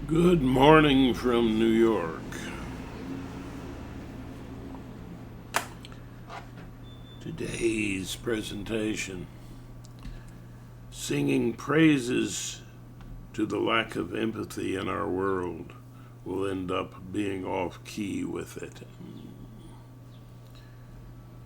Good morning from New York. Today's presentation, singing praises to the lack of empathy in our world, will end up being off key with it.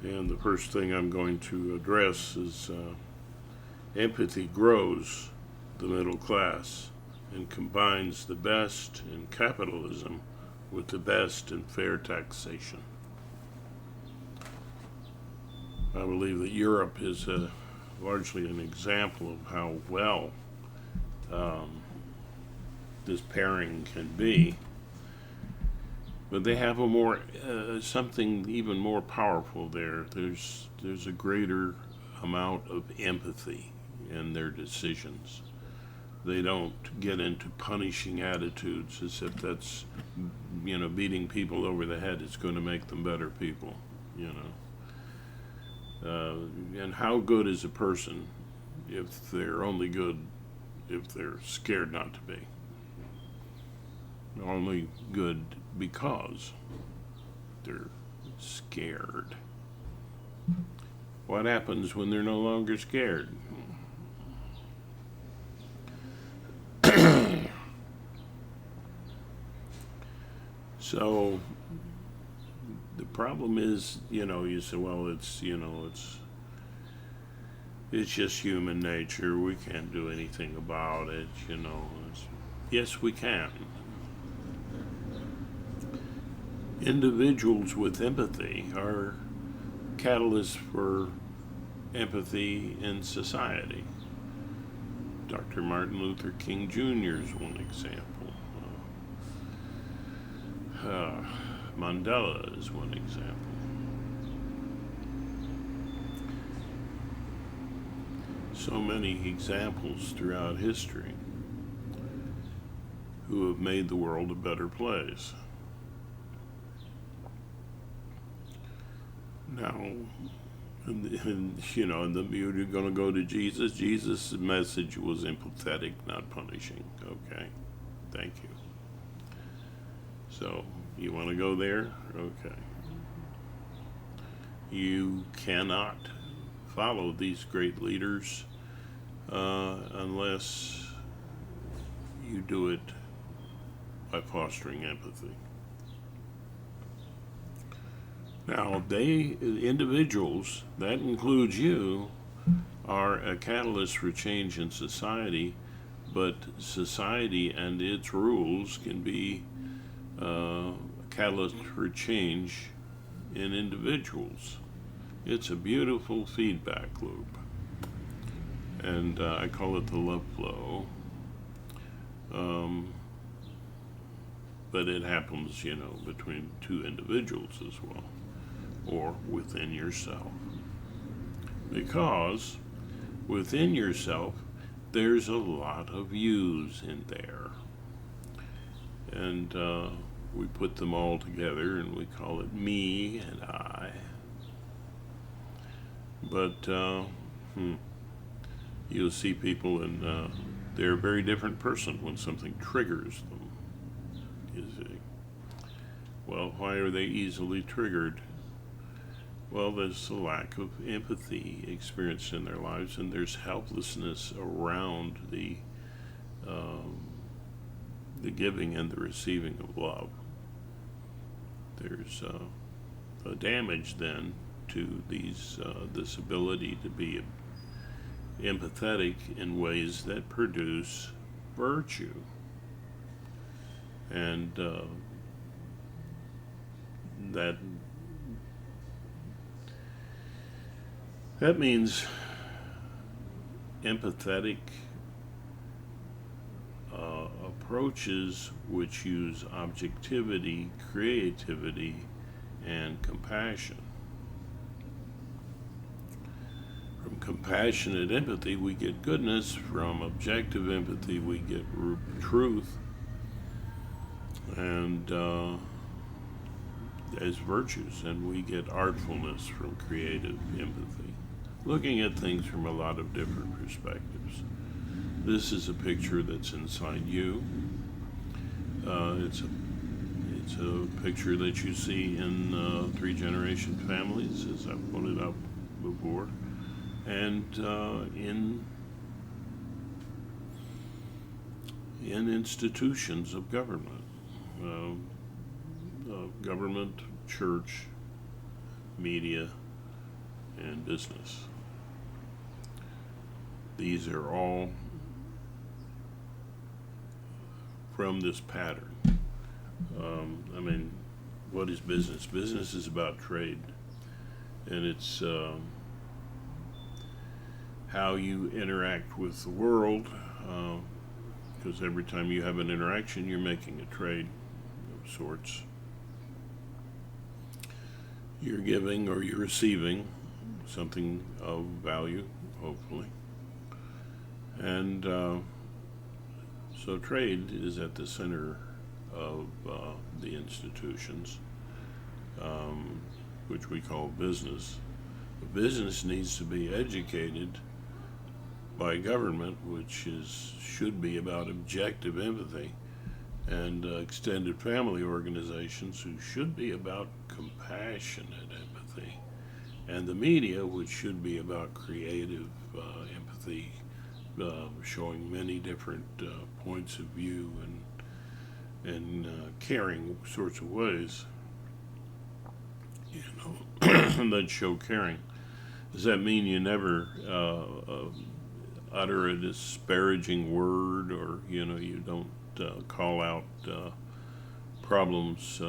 And the first thing I'm going to address is empathy grows the middle class and combines the best in capitalism with the best in fair taxation. I believe that Europe is largely an example of how well this pairing can be. But they have a more something even more powerful there. There's a greater amount of empathy in their decisions. They don't get into punishing attitudes as if that's, beating people over the head is going to make them better people, And how good is a person if they're only good if they're scared not to be? Only good because they're scared. What happens when they're no longer scared? So the problem is, you say, well, it's just human nature. We can't do anything about it, Yes, we can. Individuals with empathy are catalysts for empathy in society. Dr. Martin Luther King Jr. is one example. Mandela is one example. So many examples throughout history who have made the world a better place. Now, you're going to go to Jesus. Jesus' message was empathetic, not punishing. Okay, thank you. So, you want to go there? Okay. You cannot follow these great leaders unless you do it by fostering empathy. Now, individuals, that includes you, are a catalyst for change in society, but society and its rules can be a catalyst for change in individuals. It's a beautiful feedback loop, and I call it the love flow. But it happens, between two individuals as well, or within yourself. Because within yourself, there's a lot of yous in there. And we put them all together and we call it me and I. But you'll see people and they're a very different person when something triggers them. Well, why are they easily triggered? Well, there's a lack of empathy experienced in their lives, and there's helplessness around the giving and the receiving of love. There's a damage then to this ability to be empathetic in ways that produce virtue. And that means empathetic approaches which use objectivity, creativity, and compassion. From compassionate empathy, we get goodness. From objective empathy, we get truth. And as virtues, and we get artfulness from creative empathy. Looking at things from a lot of different perspectives. This is a picture that's inside you. It's a picture that you see in three generation families, as I've pointed out before, and in institutions of government, government, church, media, and business. These are all from this pattern. I mean, what is business? Business is about trade, and it's how you interact with the world, because every time you have an interaction, you're making a trade of sorts. You're giving or you're receiving something of value, hopefully. And so trade is at the center of the institutions, which we call business. Business needs to be educated by government, which should be about objective empathy, and extended family organizations, who should be about compassionate empathy, and the media, which should be about creative empathy, showing many different points of view and caring sorts of ways, that show caring. Does that mean you never utter a disparaging word, or you don't call out problems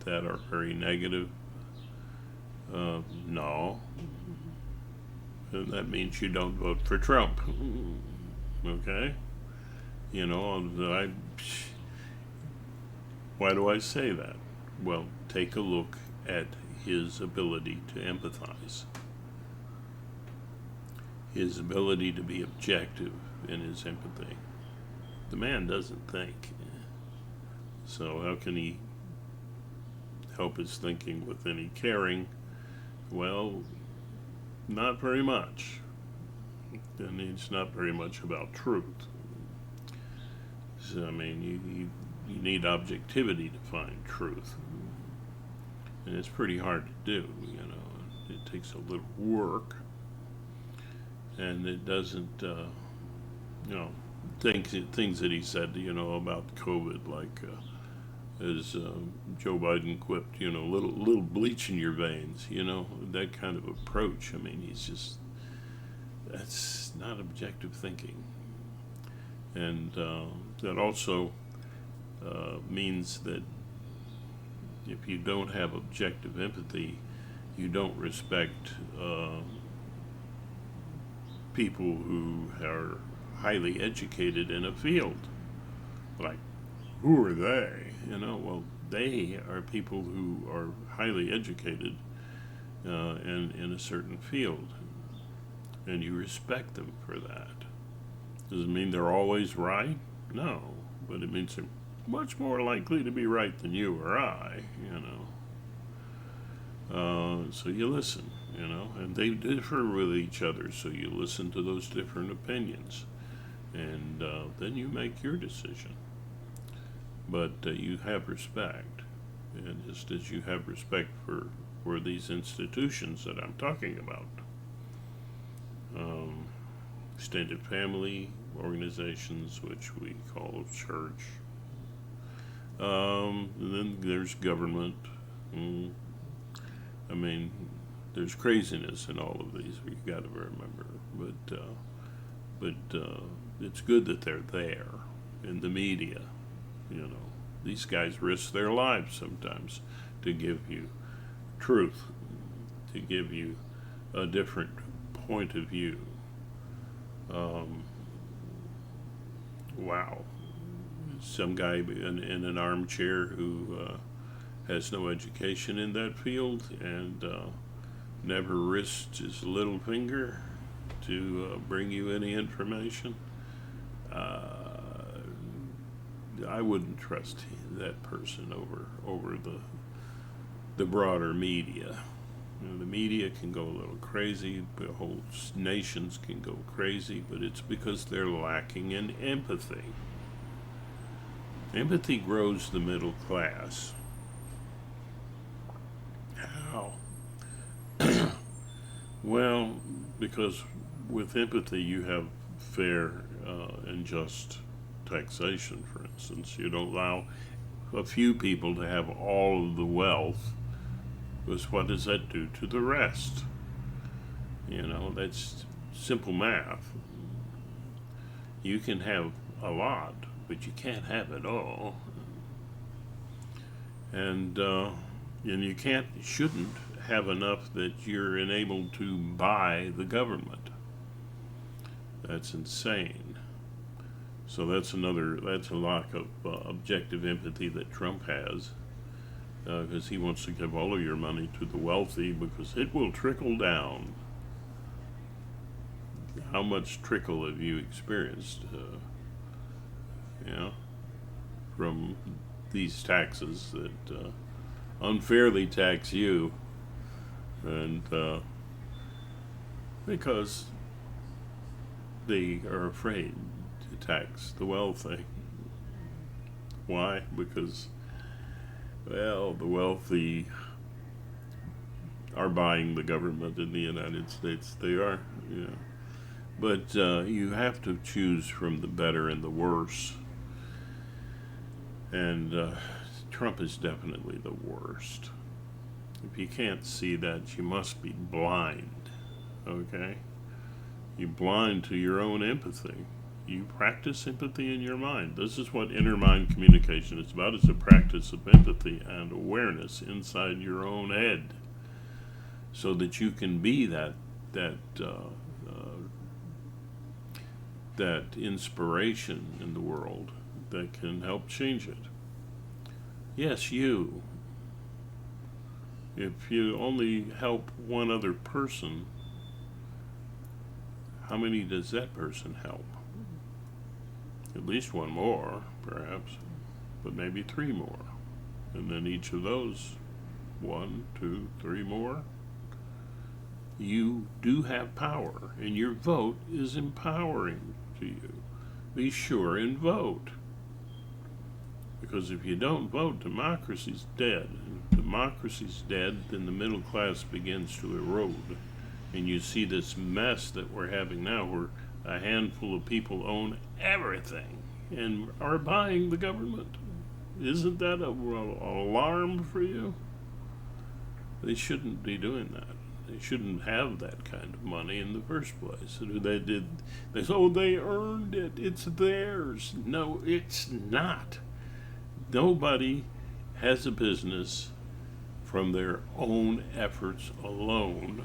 that are very negative? No. And that means you don't vote for Trump. Okay? Why do I say that? Well, take a look at his ability to empathize, his ability to be objective in his empathy. The man doesn't think. So how can he help his thinking with any caring? Well, not very much. And it's not very much about truth. So, I mean, you need objectivity to find truth. And it's pretty hard to do, It takes a little work. And it doesn't, things that he said, about COVID, like, as Joe Biden quipped, little bleach in your veins, that kind of approach. I mean, that's not objective thinking. And that also means that if you don't have objective empathy, you don't respect people who are highly educated in a field. Like, who are they? Well, they are people who are highly educated in a certain field, and you respect them for that. Does it mean they're always right? No, but it means they're much more likely to be right than you or I, So you listen, and they differ with each other, so you listen to those different opinions, and then you make your decision. But you have respect, and just as you have respect for these institutions that I'm talking about, extended family organizations, which we call church. And then there's government. I mean, there's craziness in all of these. You've got to remember, but it's good that they're there in the media. These guys risk their lives sometimes to give you truth, to give you a different point of view. Wow. Some guy in an armchair who has no education in that field and never risked his little finger to bring you any information. I wouldn't trust that person over the broader media. The media can go a little crazy, the whole nations can go crazy, but it's because they're lacking in empathy. Empathy grows the middle class. How? Well, because with empathy you have fair and just taxation, for instance. You don't allow a few people to have all of the wealth, because what does that do to the rest? That's simple math. You can have a lot, but you can't have it all. And you shouldn't have enough that you're enabled to buy the government. That's insane. So that's a lack of objective empathy that Trump has, because he wants to give all of your money to the wealthy because it will trickle down. How much trickle have you experienced, from these taxes that unfairly tax you, and because they are afraid to tax the wealthy. Why? Because, well, the wealthy are buying the government in the United States. They are, But you have to choose from the better and the worse. And Trump is definitely the worst. If you can't see that, you must be blind, okay? You're blind to your own empathy. You practice empathy in your mind. This is what inner mind communication is about. It's a practice of empathy and awareness inside your own head, so that you can be that inspiration in the world that can help change it. Yes, you. If you only help one other person, how many does that person help? At least one more, perhaps, but maybe three more. And then each of those, 1, 2, 3 more, you do have power, and your vote is empowering to you. Be sure and vote. Because if you don't vote, democracy's dead. If democracy's dead, then the middle class begins to erode. And you see this mess that we're having now, where a handful of people own everything and are buying the government. Isn't that an alarm for you? They shouldn't be doing that. They shouldn't have that kind of money in the first place. They said, oh, they earned it. It's theirs. No, it's not. Nobody has a business from their own efforts alone.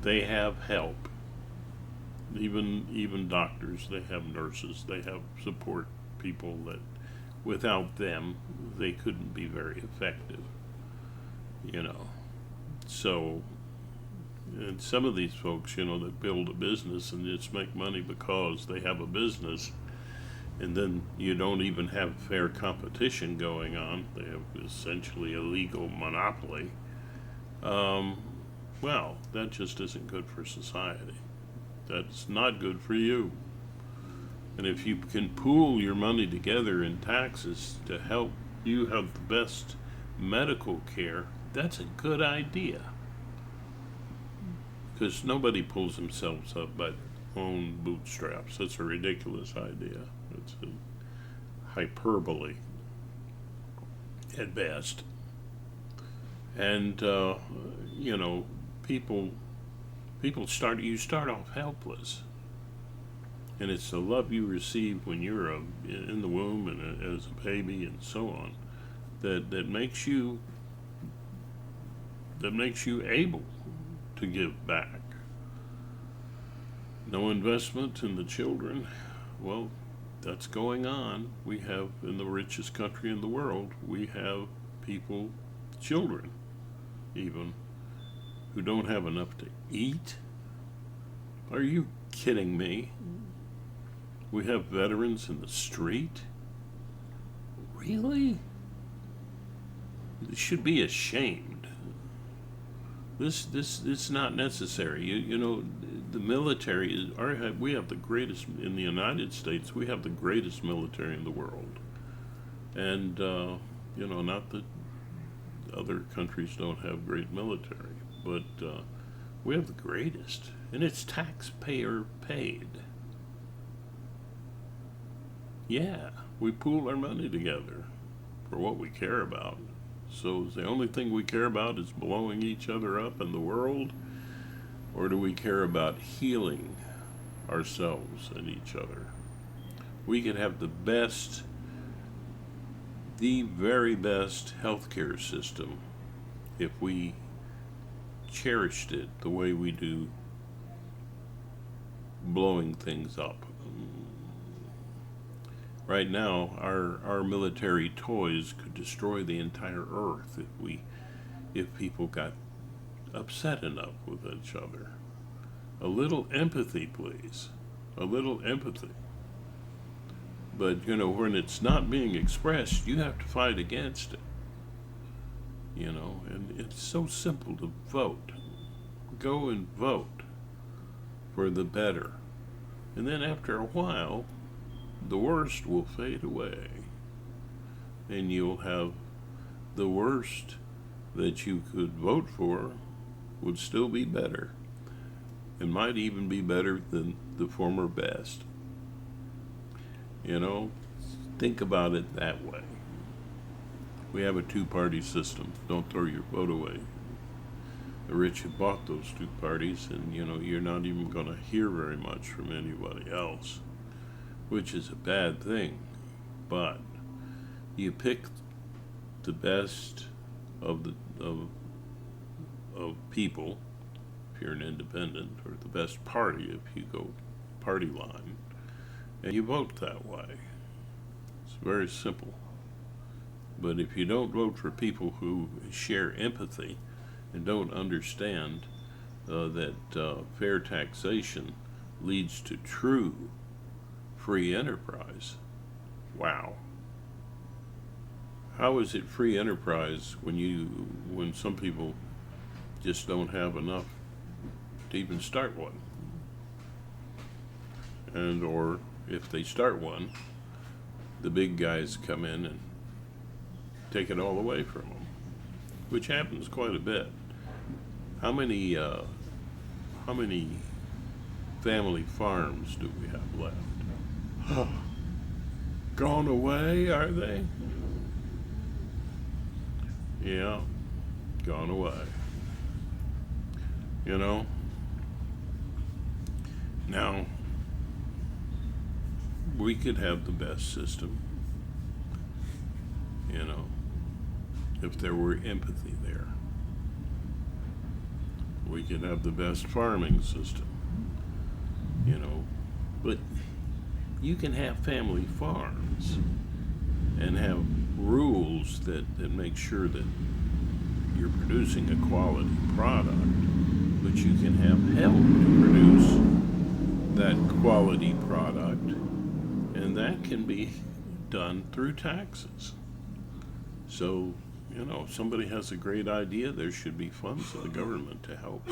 They have help. Even doctors, they have nurses, they have support people that without them they couldn't be very effective. So, and some of these folks, that build a business and just make money because they have a business, and then you don't even have fair competition going on. They have essentially a legal monopoly. Well, that just isn't good for society. That's not good for you. And if you can pool your money together in taxes to help you have the best medical care, that's a good idea. Because nobody pulls themselves up by their own bootstraps. That's a ridiculous idea. It's a hyperbole at best. And, people start off helpless. And it's the love you receive when you're in the womb and as a baby and so on that makes you able to give back. No investment in the children. Well, that's going on. We have, in the richest country in the world, we have children even, who don't have enough to eat. Are you kidding me? We have veterans in the street? Really? should be ashamed. This is not necessary. You know, the military we have the greatest in the United States. We have the greatest military in the world, and you know, not that other countries don't have great military, but we have the greatest, and it's taxpayer paid. Yeah, we pool our money together for what we care about. So is the only thing we care about is blowing each other up in the world, or do we care about healing ourselves and each other? We could have the very best healthcare system if we cherished it the way we do blowing things up. Right now, our military toys could destroy the entire earth if people got upset enough with each other. A little empathy, please. A little empathy. But, you know, when it's not being expressed, you have to fight against it. You know, and it's so simple to vote. Go and vote for the better. And then after a while, the worst will fade away. And you'll have the worst that you could vote for would still be better. It might even be better than the former best. You know, think about it that way. We have a two-party system. Don't throw your vote away. The rich have bought those two parties, and you know, you're not even going to hear very much from anybody else, which is a bad thing. But you pick the best of people if you're an independent, or the best party if you go party line, and you vote that way. It's very simple. But if you don't vote for people who share empathy and don't understand that fair taxation leads to true free enterprise, wow. How is it free enterprise when some people just don't have enough to even start one? And or if they start one, the big guys come in and take it all away from them, which happens quite a bit. How many family farms do we have left? Gone away, are they? Yeah, gone away. You know? Now, we could have the best system, you know, if there were empathy there. We could have the best farming system, you know, but you can have family farms and have rules that make sure that you're producing a quality product, but you can have help to produce that quality product, and that can be done through taxes. So, you know, if somebody has a great idea, there should be funds of the government to help.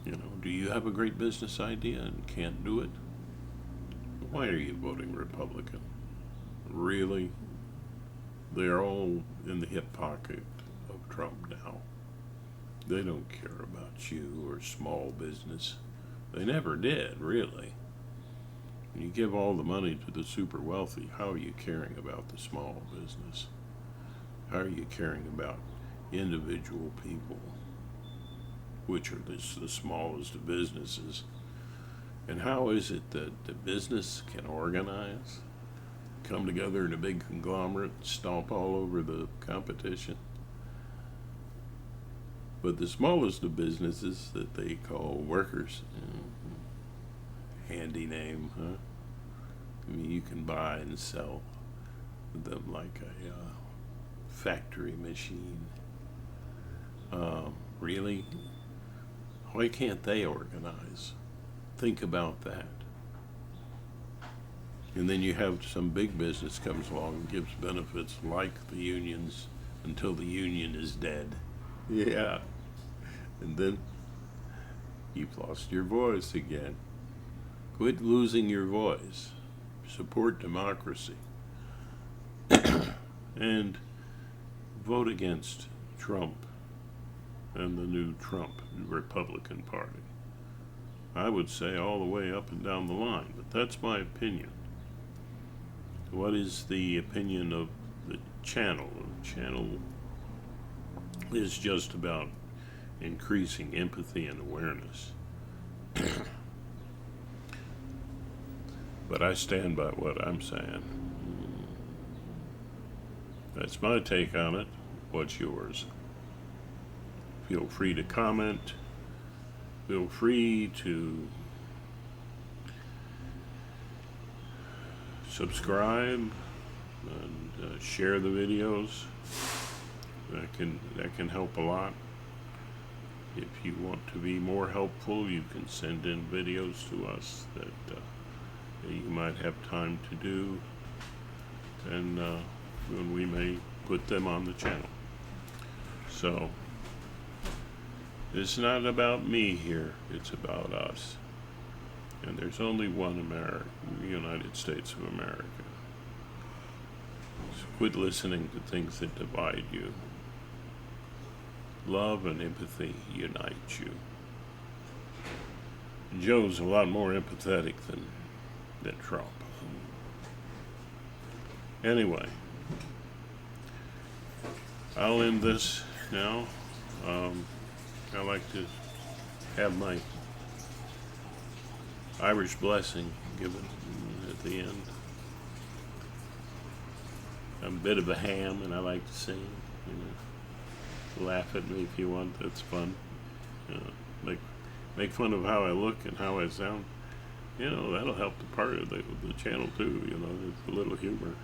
You know, do you have a great business idea and can't do it? Why are you voting Republican? Really? They're all in the hip pocket of Trump now. They don't care about you or small business. They never did, really. When you give all the money to the super wealthy, how are you caring about the small business? How are you caring about individual people, which are the smallest of businesses? And how is it that the business can organize, come together in a big conglomerate, stomp all over the competition? But the smallest of businesses that they call workers, handy name, huh? I mean, you can buy and sell them like a factory machine. Really? Why can't they organize? Think about that. And then you have some big business comes along and gives benefits like the unions until the union is dead. Yeah. And then you've lost your voice again. Quit losing your voice. Support democracy. And vote against Trump and the new Trump Republican Party. I would say all the way up and down the line, but that's my opinion. What is the opinion of the channel? The channel is just about increasing empathy and awareness. But I stand by what I'm saying. That's my take on it. What's yours? Feel free to comment. Feel free to subscribe and share the videos. That can help a lot. If you want to be more helpful, you can send in videos to us that you might have time to do, and we may put them on the channel. So it's not about me here, it's about us. And there's only one America, the United States of America. So quit listening to things that divide you. Love and empathy unite you. Joe's a lot more empathetic than Trump. Anyway, I'll end this now. I like to have my Irish blessing given at the end. I'm a bit of a ham and I like to sing. Laugh at me if you want, that's fun. Make fun of how I look and how I sound. That'll help the part of the channel too, it's a little humor.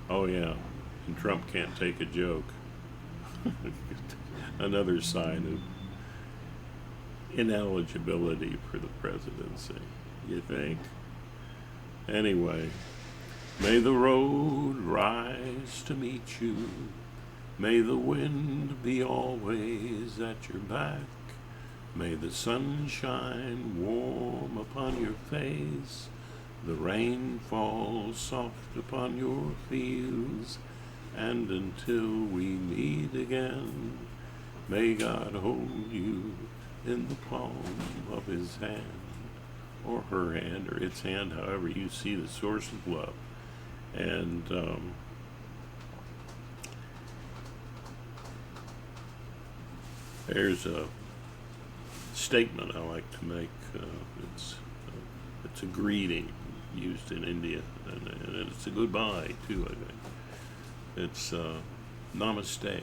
Oh yeah, and Trump can't take a joke. Another sign of ineligibility for the presidency, you think? Anyway, may the road rise to meet you. May the wind be always at your back. May the sun shine warm upon your face. The rain fall soft upon your fields. And until we meet again, may God hold you in the palm of his hand, or her hand, or its hand, however you see the source of love. And there's a statement I like to make. It's a greeting used in India, and it's a goodbye too, I think. It's namaste.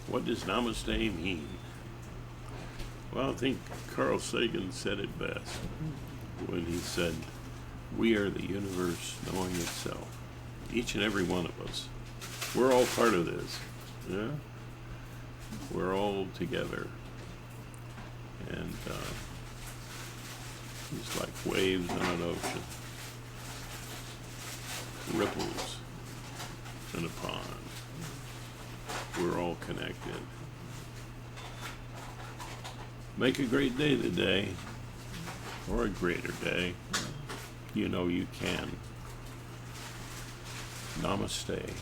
What does namaste mean? Well, I think Carl Sagan said it best when he said, "We are the universe knowing itself." Each and every one of us. We're all part of this. Yeah? We're all together. And it's like waves on an ocean. Ripples in a pond. We're all connected. Make a great day today, or a greater day. You know you can. Namaste.